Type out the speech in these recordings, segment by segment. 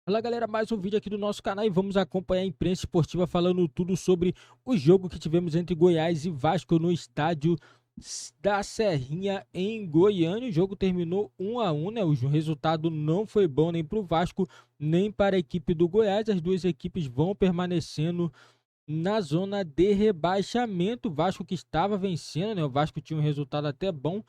Fala galera, mais um vídeo aqui do nosso canal e vamos acompanhar a imprensa esportiva falando tudo sobre o jogo que tivemos entre Goiás e Vasco no estádio da Serrinha em Goiânia. O jogo terminou 1-1, né? O resultado não foi bom nem para o Vasco nem para a equipe do Goiás. As duas equipes vão permanecendo na zona de rebaixamento. O Vasco que estava vencendo, né? O Vasco tinha um resultado até bom,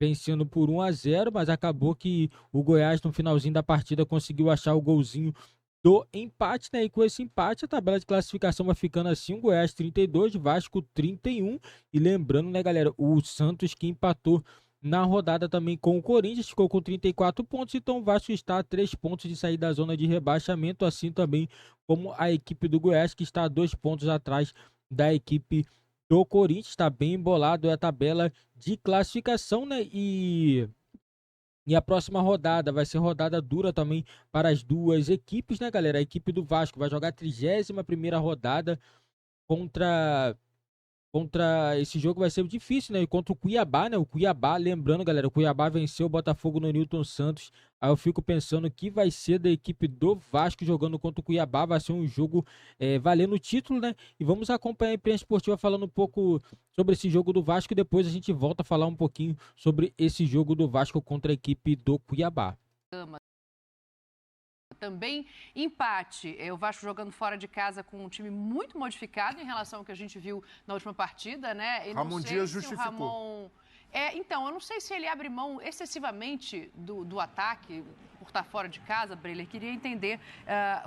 vencendo por 1-0, mas acabou que o Goiás no finalzinho da partida conseguiu achar o golzinho do empate, né? E com esse empate a tabela de classificação vai ficando assim: o Goiás 32, Vasco 31. E lembrando, né, galera, o Santos que empatou na rodada também com o Corinthians ficou com 34 pontos, então o Vasco está a 3 pontos de sair da zona de rebaixamento, assim também como a equipe do Goiás, que está a 2 pontos atrás da equipe do Corinthians. Está bem embolado a tabela de classificação, né? E a próxima rodada vai ser rodada dura também para as duas equipes, né, galera? A equipe do Vasco vai jogar a 31ª rodada contra esse jogo, vai ser difícil, né? Contra o Cuiabá, né? O Cuiabá, lembrando, galera, o Cuiabá venceu o Botafogo no Newton Santos. Aí eu fico pensando que vai ser da equipe do Vasco jogando contra o Cuiabá. Vai ser um jogo valendo o título, né? E vamos acompanhar a imprensa esportiva falando um pouco sobre esse jogo do Vasco. E depois a gente volta a falar um pouquinho sobre esse jogo do Vasco contra a equipe do Cuiabá. Também empate. O Vasco jogando fora de casa com um time muito modificado em relação ao que a gente viu na última partida, né? E Ramon Dias justificou. Então, eu não sei se ele abre mão excessivamente do ataque por estar fora de casa, Breler. Queria entender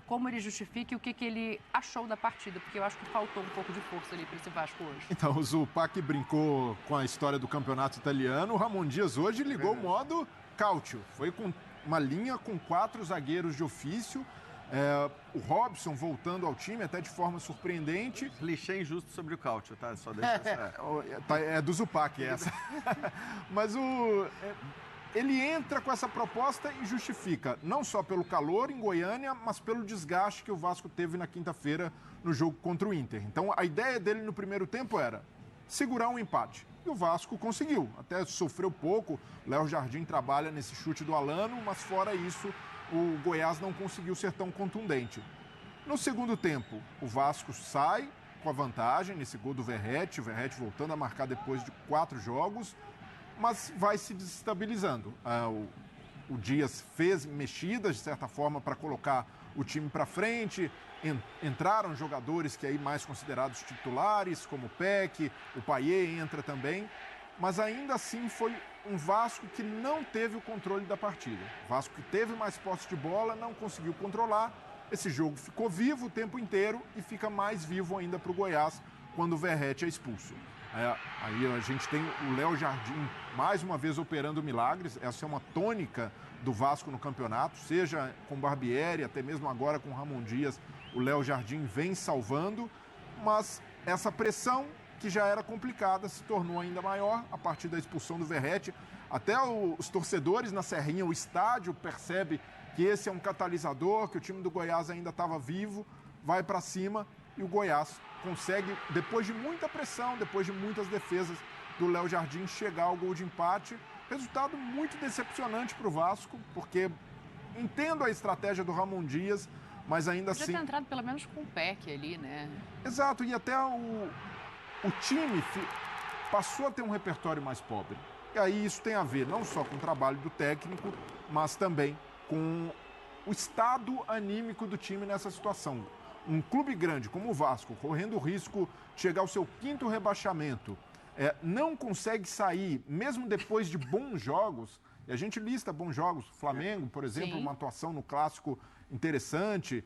como ele justifica e o que ele achou da partida, porque eu acho que faltou um pouco de força ali para esse Vasco hoje. Então, o Zupac brincou com a história do campeonato italiano. O Ramon Dias hoje ligou o modo Cautio. Foi com uma linha com 4 zagueiros de ofício. O Robson voltando ao time, até de forma surpreendente. Clichê injusto sobre o Cautio, tá? Só deixa É do Zupac essa. Mas ele entra com essa proposta e justifica, não só pelo calor em Goiânia, mas pelo desgaste que o Vasco teve na quinta-feira no jogo contra o Inter. Então, a ideia dele no primeiro tempo era segurar um empate. E o Vasco conseguiu. Até sofreu pouco. Léo Jardim trabalha nesse chute do Alano, mas fora isso, o Goiás não conseguiu ser tão contundente. No segundo tempo, o Vasco sai com a vantagem nesse gol do Verratti. O Verratti voltando a marcar depois de 4 jogos, mas vai se desestabilizando. O Dias fez mexidas, de certa forma, para colocar o time para frente. Entraram jogadores que aí mais considerados titulares, como o Peck, o Payet entra também, mas ainda assim foi um Vasco que não teve o controle da partida. O Vasco que teve mais posse de bola, não conseguiu controlar. Esse jogo ficou vivo o tempo inteiro e fica mais vivo ainda para o Goiás quando o Verratti é expulso. Aí a gente tem o Léo Jardim mais uma vez operando milagres. Essa é uma tônica do Vasco no campeonato, seja com Barbieri, até mesmo agora com Ramon Dias, o Léo Jardim vem salvando, mas essa pressão que já era complicada se tornou ainda maior a partir da expulsão do Verratti. Até os torcedores na Serrinha, o estádio percebe que esse é um catalisador, que o time do Goiás ainda estava vivo, vai para cima e o Goiás consegue, depois de muita pressão, depois de muitas defesas do Léo Jardim, chegar ao gol de empate. Resultado muito decepcionante para o Vasco, porque entendo a estratégia do Ramon Dias, mas ainda assim... Podia ter entrado pelo menos com o Peck ali, né? Exato, e até o time passou a ter um repertório mais pobre. E aí isso tem a ver não só com o trabalho do técnico, mas também com o estado anímico do time nessa situação. Um clube grande como o Vasco, correndo o risco de chegar ao seu 5º rebaixamento, não consegue sair, mesmo depois de bons jogos, e a gente lista bons jogos, Flamengo, por exemplo, Sim. uma atuação no Clássico interessante,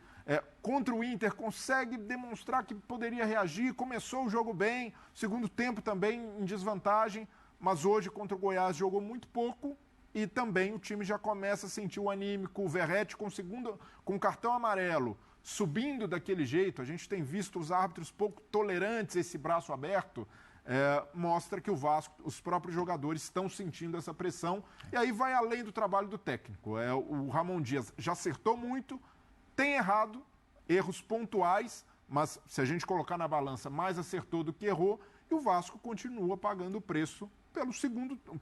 contra o Inter consegue demonstrar que poderia reagir, começou o jogo bem, segundo tempo também em desvantagem, mas hoje contra o Goiás jogou muito pouco e também o time já começa a sentir o anímico, o Verratti com cartão amarelo, subindo daquele jeito. A gente tem visto os árbitros pouco tolerantes a esse braço aberto, mostra que o Vasco, os próprios jogadores estão sentindo essa pressão, e aí vai além do trabalho do técnico. O Ramon Dias já acertou muito, tem errado, erros pontuais, mas se a gente colocar na balança, mais acertou do que errou, e o Vasco continua pagando o preço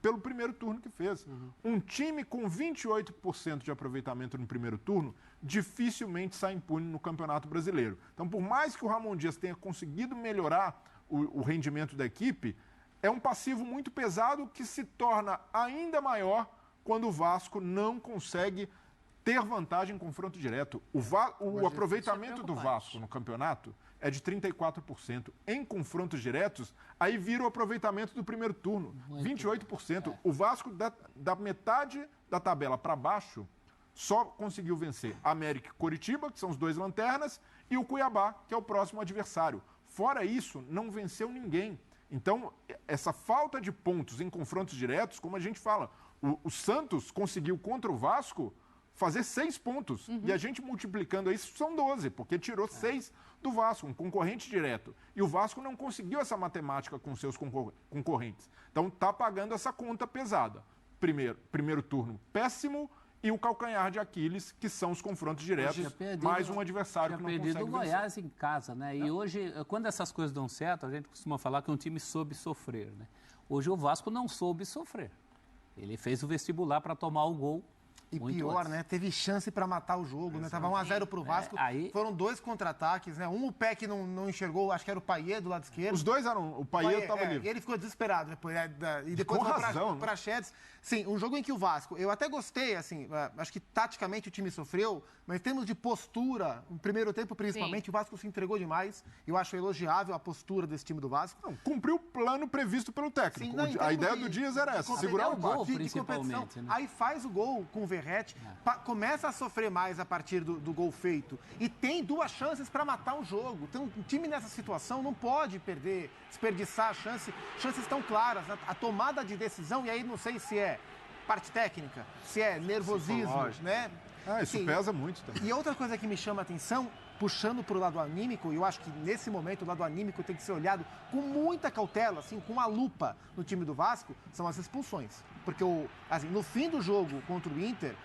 pelo primeiro turno que fez. Um time com 28% de aproveitamento no primeiro turno dificilmente sai impune no Campeonato Brasileiro. Então, por mais que o Ramon Dias tenha conseguido melhorar o rendimento da equipe, é um passivo muito pesado que se torna ainda maior quando o Vasco não consegue ter vantagem em confronto direto. O aproveitamento do Vasco no campeonato é de 34%. Em confrontos diretos, aí vira o aproveitamento do primeiro turno, 28%. O Vasco, da metade da tabela para baixo, só conseguiu vencer América e Coritiba, que são os 2 lanternas, e o Cuiabá, que é o próximo adversário. Fora isso, não venceu ninguém. Então, essa falta de pontos em confrontos diretos, como a gente fala, o Santos conseguiu contra o Vasco fazer 6 pontos. E a gente multiplicando isso são 12, porque tirou 6 do Vasco, um concorrente direto. E o Vasco não conseguiu essa matemática com seus concorrentes. Então, está pagando essa conta pesada. Primeiro turno péssimo, e o calcanhar de Aquiles, que são os confrontos diretos, mais um adversário que não consegue vencer. o Goiás em casa, né? E hoje, quando essas coisas dão certo, a gente costuma falar que um time soube sofrer, né? Hoje o Vasco não soube sofrer. Ele fez o vestibular para tomar o gol. E pior, antes, né? Teve chance para matar o jogo, né? Tava 1-0 pro Vasco. Foram 2 contra-ataques, né? Um o Peck não enxergou, acho que era o Payet do lado esquerdo. Os dois eram. O Payet estava livre. E ele ficou desesperado depois. E depois com razão, para Chedes. Sim, um jogo em que o Vasco, eu até gostei, assim, acho que taticamente o time sofreu, mas em termos de postura, no primeiro tempo principalmente, o Vasco se entregou demais. Eu acho elogiável a postura desse time do Vasco. Não, cumpriu o plano previsto pelo técnico. Sim, a ideia do Dias era essa, segurar o gol, principalmente. Né? Aí faz o gol com o Verratti, começa a sofrer mais a partir do gol feito. E tem 2 chances para matar o jogo. Então, um time nessa situação não pode desperdiçar a chance. Chances tão claras. A tomada de decisão, e aí não sei se é parte técnica, se é nervosismo, né? Isso pesa muito também. E outra coisa que me chama a atenção, puxando para o lado anímico, e eu acho que nesse momento o lado anímico tem que ser olhado com muita cautela, assim, com uma lupa no time do Vasco, são as expulsões. Porque assim, no fim do jogo contra o Inter,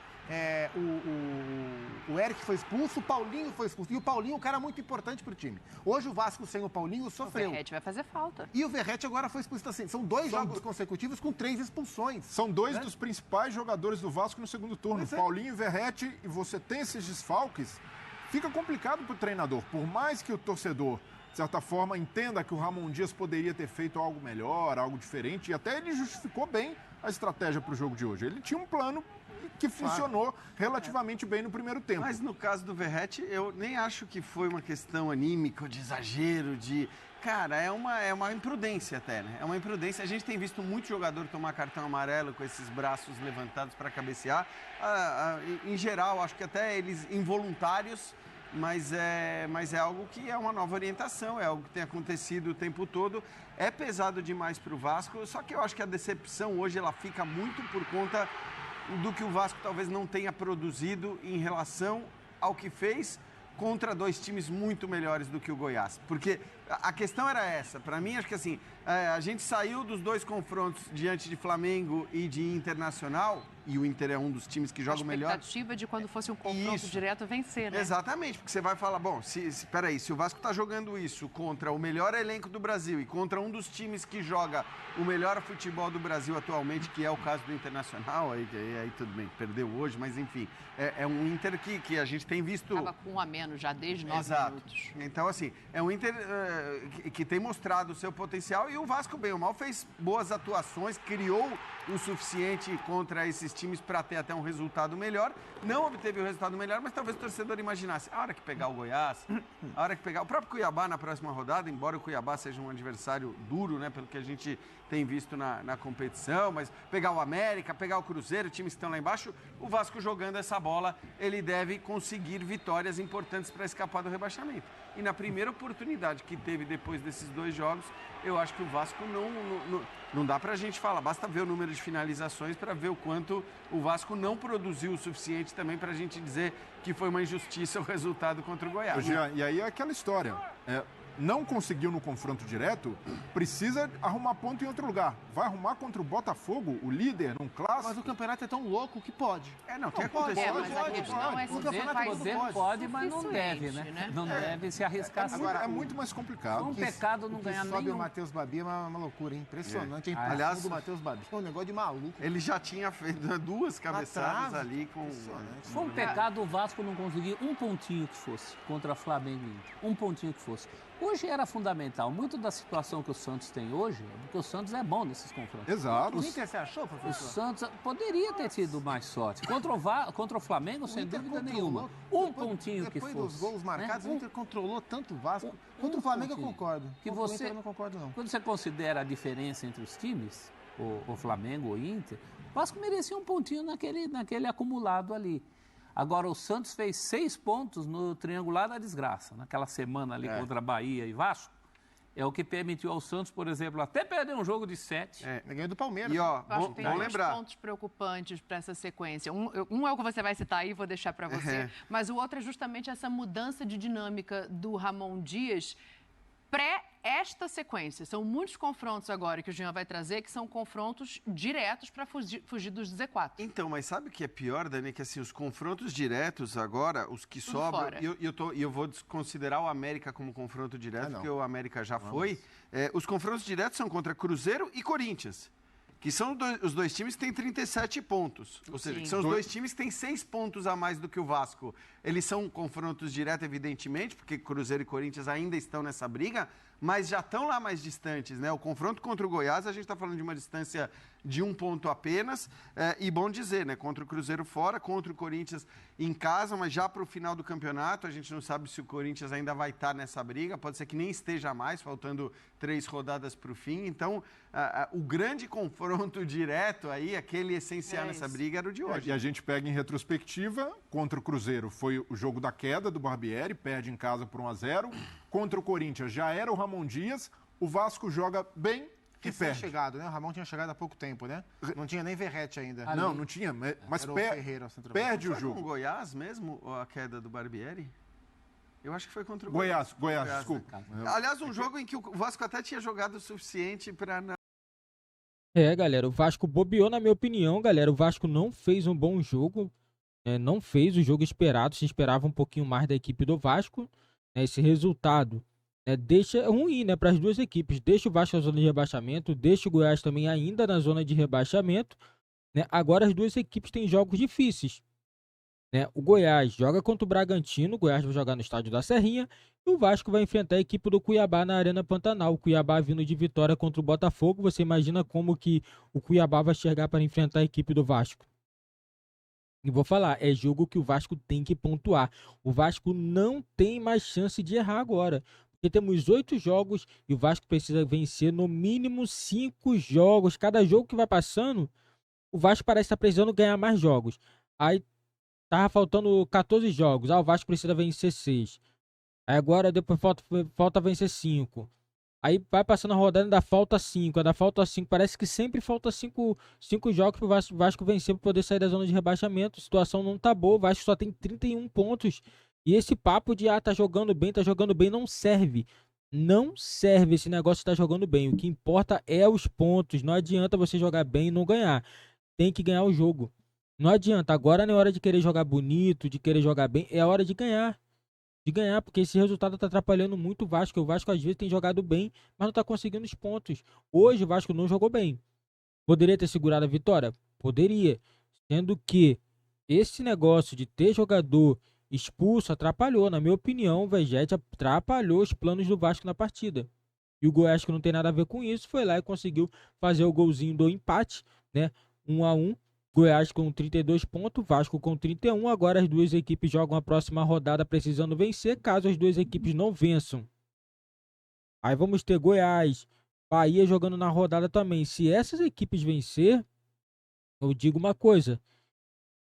o Eric foi expulso, o Paulinho foi expulso. E o Paulinho é um cara muito importante para o time. Hoje o Vasco sem o Paulinho sofreu. O Verratti vai fazer falta. E o Verratti agora foi expulso. Assim, são 2 jogos consecutivos com 3 expulsões. São 2 dos principais jogadores do Vasco no segundo turno. Paulinho e Verratti, e você tem esses desfalques, fica complicado para o treinador. Por mais que o torcedor, de certa forma, entenda que o Ramon Dias poderia ter feito algo melhor, algo diferente, e até ele justificou bem a estratégia para o jogo de hoje. Ele tinha um plano que funcionou relativamente bem no primeiro tempo. Mas no caso do Verratti, eu nem acho que foi uma questão anímica, de exagero, de... Cara, é uma imprudência até, né? É uma imprudência. A gente tem visto muito jogador tomar cartão amarelo com esses braços levantados para cabecear. Em geral, acho que até eles involuntários, mas é algo que é uma nova orientação, é algo que tem acontecido o tempo todo. É pesado demais para o Vasco, só que eu acho que a decepção hoje ela fica muito por conta do que o Vasco talvez não tenha produzido em relação ao que fez contra 2 times muito melhores do que o Goiás. Porque a questão era essa. Para mim, acho que assim, a gente saiu dos 2 confrontos diante de Flamengo e de Internacional, e o Inter é um dos times que joga melhor. A expectativa de quando fosse um confronto direto vencer, né? Exatamente, porque você vai falar, bom, peraí, se o Vasco está jogando isso contra o melhor elenco do Brasil e contra um dos times que joga o melhor futebol do Brasil atualmente, que é o caso do Internacional, aí tudo bem, perdeu hoje, mas enfim, é um Inter que a gente tem visto... Estava com 1 a menos já desde 9 minutos. Então, assim, é um Inter que tem mostrado o seu potencial, e o Vasco, bem ou mal, fez boas atuações, criou o suficiente contra esses times para ter até um resultado melhor. Não obteve o resultado melhor, mas talvez o torcedor imaginasse, a hora que pegar o Goiás, a hora que pegar o próprio Cuiabá na próxima rodada, embora o Cuiabá seja um adversário duro, né, pelo que a gente tem visto na competição, mas pegar o América, pegar o Cruzeiro, times que estão lá embaixo, o Vasco jogando essa bola, ele deve conseguir vitórias importantes para escapar do rebaixamento. E na primeira oportunidade que teve depois desses 2 jogos, eu acho que o Vasco não dá pra gente falar, basta ver o número de finalizações para ver o quanto o Vasco não produziu o suficiente também pra gente dizer que foi uma injustiça o resultado contra o Goiás. E aí é aquela história, não conseguiu no confronto direto, precisa arrumar ponto em outro lugar. Vai arrumar contra o Botafogo, o líder, num clássico? Mas o campeonato é tão louco que pode. Não, tem pode. acontecido. Mas a questão é se Poder, você faz poder, Pode, mas não deve, suficiente, né? Não deve se arriscar assim. Agora, é muito mais complicado. Um pecado não ganhar Sobe nenhum. o Matheus Babi é uma loucura, hein? Impressionante. A Aliás, impressão do Matheus Babi é um negócio de maluco. Ele já tinha feito 2 cabeçadas ali com... Foi um pecado o Vasco não conseguir um pontinho que fosse contra Flamengo e Inter. Um pontinho que fosse. Hoje era fundamental. Muito da situação que o Santos tem hoje é porque o Santos é bom nesses confrontos. Exato. O Inter você achou, O professor? Santos poderia ter tido mais sorte. Contra o Flamengo, sem Inter dúvida controlou. nenhuma. Um pontinho que Depois fosse. dos gols marcados, né? o Inter controlou tanto o Vasco. Contra o Flamengo eu pontinho. concordo. Que Contra o você- Inter eu não concordo, não. Quando você considera a diferença entre os times, o Flamengo ou o Inter, o Vasco merecia um pontinho naquele acumulado ali. Agora, o Santos fez 6 pontos no triangular da desgraça, naquela semana ali contra Bahia e Vasco. É o que permitiu ao Santos, por exemplo, até perder um jogo de 7. Ganhou do Palmeiras. E ó, Eu acho que tem bom dois lembrar. pontos preocupantes para essa sequência. Um é o que você vai citar aí, vou deixar para você. Mas o outro é justamente essa mudança de dinâmica do Ramon Dias pré esta sequência. São muitos confrontos agora que o Jean vai trazer, que são confrontos diretos para fugir dos Z4. Então, mas sabe o que é pior, Dani? Que assim, os confrontos diretos agora, os que Tudo sobram, fora. e eu vou desconsiderar o América como confronto direto, não. porque o América já foi. Os confrontos diretos são contra Cruzeiro e Corinthians, que são os dois times que têm 37 pontos. Ou seja, Sim. que são os dois times que têm 6 pontos a mais do que o Vasco. Eles são confrontos diretos, evidentemente, porque Cruzeiro e Corinthians ainda estão nessa briga, mas já estão lá mais distantes, né? O confronto contra o Goiás, a gente está falando de uma distância de 1 ponto apenas, e bom dizer, né? Contra o Cruzeiro fora, contra o Corinthians em casa, mas já para o final do campeonato, a gente não sabe se o Corinthians ainda vai estar nessa briga, pode ser que nem esteja mais, faltando 3 rodadas para o fim, então o grande confronto direto aí, aquele essencial nessa briga era o de hoje. E a gente pega em retrospectiva, contra o Cruzeiro foi o jogo da queda do Barbieri, perde em casa por 1-0. Contra o Corinthians já era o Ramon Dias, o Vasco joga bem e perde. Recém-chegado, né? O Ramon tinha chegado há pouco tempo, né? Não tinha nem Verrete ainda. Não tinha, mas Era o Ferreira, o centroavante. perde o Foi com o jogo. Goiás mesmo, a queda do Barbieri? Eu acho que foi contra o Goiás. Goiás, desculpa. Aliás, um jogo em que o Vasco até tinha jogado o suficiente para não... Galera, o Vasco bobeou, na minha opinião, galera. O Vasco não fez um bom jogo, não fez o jogo esperado. Se esperava um pouquinho mais da equipe do Vasco. Esse resultado deixa ruim, né, para as duas equipes. Deixa o Vasco na zona de rebaixamento, deixa o Goiás também ainda na zona de rebaixamento. Agora as duas equipes têm jogos difíceis. O Goiás joga contra o Bragantino, o Goiás vai jogar no estádio da Serrinha, e o Vasco vai enfrentar a equipe do Cuiabá na Arena Pantanal. O Cuiabá vindo de vitória contra o Botafogo. Você imagina como que o Cuiabá vai chegar para enfrentar a equipe do Vasco? E vou falar, é jogo que o Vasco tem que pontuar. O Vasco não tem mais chance de errar agora. Porque temos 8 jogos e o Vasco precisa vencer no mínimo 5 jogos. Cada jogo que vai passando, o Vasco parece estar precisando ganhar mais jogos. Aí tava faltando 14 jogos. O Vasco precisa vencer 6. Aí agora depois falta vencer 5. Aí vai passando a rodada, ainda falta 5. Ainda falta 5. Parece que sempre falta 5 jogos para o Vasco vencer para poder sair da zona de rebaixamento. A situação não tá boa. O Vasco só tem 31 pontos. E esse papo de tá jogando bem, não serve. Não serve esse negócio de tá jogando bem. O que importa é os pontos. Não adianta você jogar bem e não ganhar. Tem que ganhar o jogo. Não adianta. Agora não é hora de querer jogar bonito, de querer jogar bem. É hora de ganhar. Porque esse resultado está atrapalhando muito o Vasco. O Vasco às vezes tem jogado bem, mas não está conseguindo os pontos. Hoje o Vasco não jogou bem. Poderia ter segurado a vitória? Poderia. Sendo que esse negócio de ter jogador expulso atrapalhou, na minha opinião, o Vegete atrapalhou os planos do Vasco na partida. E o Goiás, que não tem nada a ver com isso, foi lá e conseguiu fazer o golzinho do empate, 1-1. Goiás com 32 pontos, Vasco com 31. Agora as duas equipes jogam a próxima rodada precisando vencer, caso as duas equipes não vençam. Aí vamos ter Goiás, Bahia jogando na rodada também. Se essas equipes vencer, eu digo uma coisa,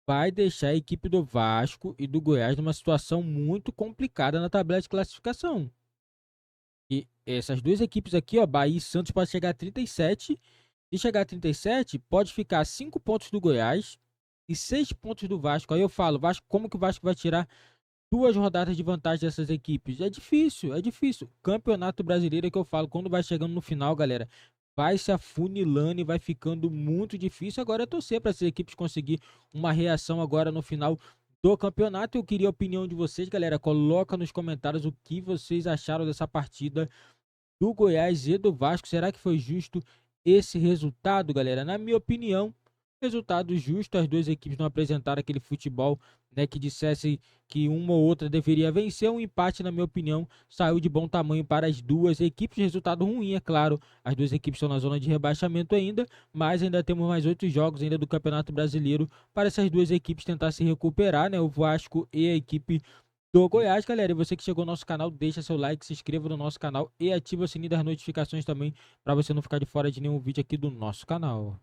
vai deixar a equipe do Vasco e do Goiás numa situação muito complicada na tabela de classificação. E essas duas equipes aqui, Bahia e Santos, pode chegar a 37. Se chegar a 37, pode ficar 5 pontos do Goiás e 6 pontos do Vasco. Aí eu falo, Vasco, como que o Vasco vai tirar 2 rodadas de vantagem dessas equipes. É difícil, é difícil. Campeonato Brasileiro é que eu falo, quando vai chegando no final, galera, vai se afunilando e vai ficando muito difícil. Agora é torcer para essas equipes conseguir uma reação agora no final do campeonato. Eu queria a opinião de vocês, galera. Coloca nos comentários o que vocês acharam dessa partida do Goiás e do Vasco. Será que foi justo esse resultado, galera? Na minha opinião, resultado justo. As 2 equipes não apresentaram aquele futebol, né, que dissesse que uma ou outra deveria vencer. Um empate, na minha opinião, saiu de bom tamanho para as 2 equipes. Resultado ruim, é claro. As 2 equipes estão na zona de rebaixamento ainda, mas ainda temos mais 8 jogos ainda do Campeonato Brasileiro para essas 2 equipes tentar se recuperar, né? O Vasco e a equipe do Goiás, galera. E você que chegou no nosso canal, deixa seu like, se inscreva no nosso canal e ativa o sininho das notificações também, para você não ficar de fora de nenhum vídeo aqui do nosso canal.